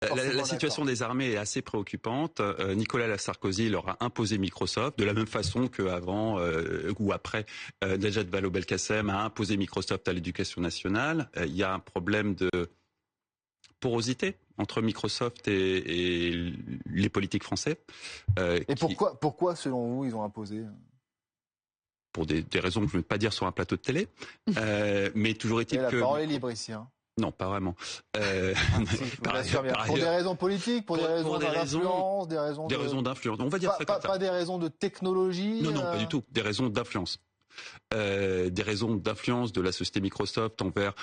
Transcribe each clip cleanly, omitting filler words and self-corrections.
La situation des armées est assez préoccupante. Nicolas Sarkozy leur a imposé Microsoft, de la même façon qu'avant ou après Najat Vallaud-Belkacem a imposé Microsoft à l'éducation nationale. Il y a un problème de porosité entre Microsoft et les politiques français. Et pourquoi, selon vous, ils ont imposé ? Pour des raisons que je ne veux pas dire sur un plateau de télé. Mais toujours est-il que... La parole est libre ici, hein. Non, pas vraiment. Pour des raisons politiques, pour des raisons d'influence, des raisons d'influence. On va dire ça comme ça. Pas des raisons de technologie. Non, pas du tout. Des raisons d'influence. Des raisons d'influence de la société Microsoft envers,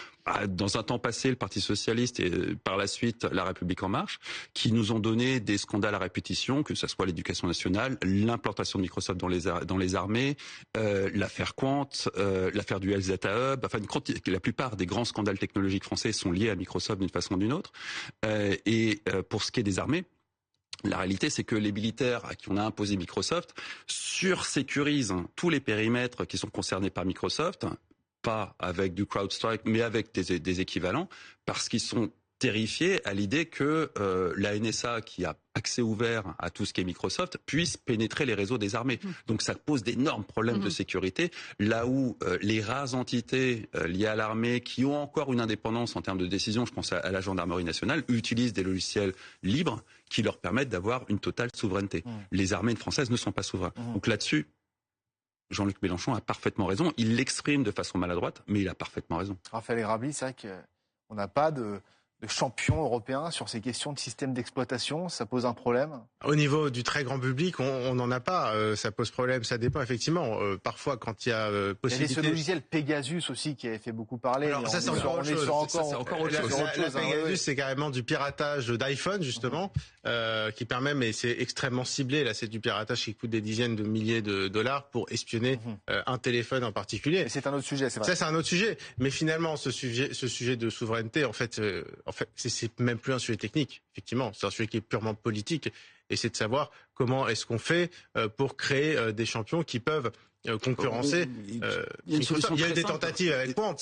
dans un temps passé, le Parti socialiste et par la suite la République en marche, qui nous ont donné des scandales à répétition, que ce soit l'éducation nationale, l'implantation de Microsoft dans les armées, l'affaire Quant, l'affaire du Health Data Hub. Enfin, la plupart des grands scandales technologiques français sont liés à Microsoft d'une façon ou d'une autre. Pour ce qui est des armées, la réalité, c'est que les militaires à qui on a imposé Microsoft sursécurisent tous les périmètres qui sont concernés par Microsoft, pas avec du CrowdStrike, mais avec des équivalents, parce qu'ils sont terrifiés à l'idée que la NSA, qui a accès ouvert à tout ce qui est Microsoft, puisse pénétrer les réseaux des armées. Donc ça pose d'énormes problèmes de sécurité, là où les rares entités liées à l'armée, qui ont encore une indépendance en termes de décision, je pense à la gendarmerie nationale, utilisent des logiciels libres qui leur permettent d'avoir une totale souveraineté. Les armées françaises ne sont pas souveraines. Donc là-dessus, Jean-Luc Mélenchon a parfaitement raison. Il l'exprime de façon maladroite, mais il a parfaitement raison. Raphaël Grabli, c'est vrai qu'on n'a pas de champion européen sur ces questions de système d'exploitation, ça pose un problème? Au niveau du très grand public, on n'en a pas. Ça pose problème, ça dépend effectivement. Parfois, quand il y a possibilité... Il y avait ce logiciel Pegasus aussi qui avait fait beaucoup parler. Alors ça, c'est encore autre chose. Pegasus, c'est carrément du piratage d'iPhone, justement, qui permet, mais c'est extrêmement ciblé. Là, c'est du piratage qui coûte des dizaines de milliers de dollars pour espionner un téléphone en particulier. Mais c'est un autre sujet, c'est vrai. Ça, c'est un autre sujet. Mais finalement, ce sujet de souveraineté, en fait, c'est même plus un sujet technique, effectivement. C'est un sujet qui est purement politique. Et c'est de savoir comment est-ce qu'on fait pour créer des champions qui peuvent concurrencer. Il y a eu des tentatives avec Quant,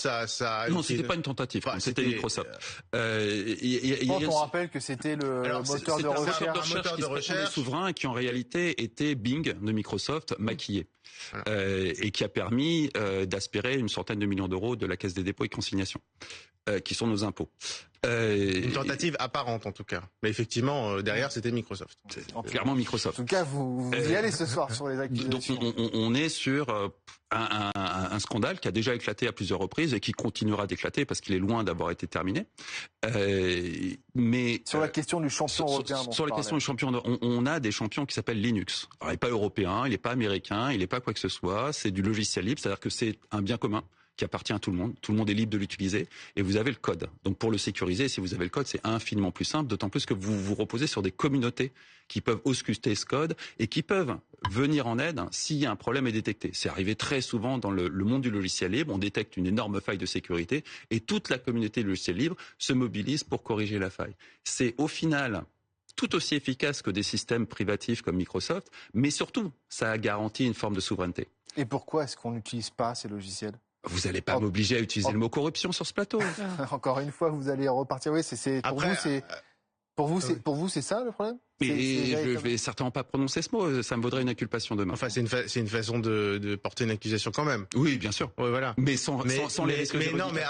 Non, c'était pas une tentative. C'était Microsoft. On rappelle que c'était le moteur de recherche. Un moteur de recherche souverain qui en réalité était Bing de Microsoft maquillé. Et qui a permis d'aspirer une centaine de millions d'euros de la Caisse des dépôts et consignations, qui sont nos impôts. Une tentative apparente en tout cas. Mais effectivement, derrière, c'était Microsoft. Clairement Microsoft. En tout cas, vous y allez ce soir sur les accusations. Donc on est sur un scandale qui a déjà éclaté à plusieurs reprises et qui continuera d'éclater parce qu'il est loin d'avoir été terminé. Mais sur la question du champion européen, sur la question du champion, on a des champions qui s'appellent Linux. Alors, il n'est pas européen, il n'est pas américain, il n'est pas quoi que ce soit. C'est du logiciel libre, c'est-à-dire que c'est un bien commun qui appartient à tout le monde. Tout le monde est libre de l'utiliser et vous avez le code. Donc pour le sécuriser, si vous avez le code, c'est infiniment plus simple, d'autant plus que vous vous reposez sur des communautés qui peuvent ausculter ce code et qui peuvent venir en aide s'il y a un problème est détecté. C'est arrivé très souvent dans le monde du logiciel libre. On détecte une énorme faille de sécurité et toute la communauté du logiciel libre se mobilise pour corriger la faille. C'est au final tout aussi efficace que des systèmes privatifs comme Microsoft, mais surtout, ça a garanti une forme de souveraineté. Et pourquoi est-ce qu'on n'utilise pas ces logiciels ? Vous n'allez pas m'obliger à utiliser le mot corruption sur ce plateau. Encore une fois, vous allez repartir. Oui, pour vous, c'est ça le problème ? Et je vais certainement pas prononcer ce mot. Ça me vaudrait une inculpation demain. Enfin, c'est une façon de porter une accusation quand même. Oui, bien sûr. Ouais, voilà. Mais sans les risques juridiques.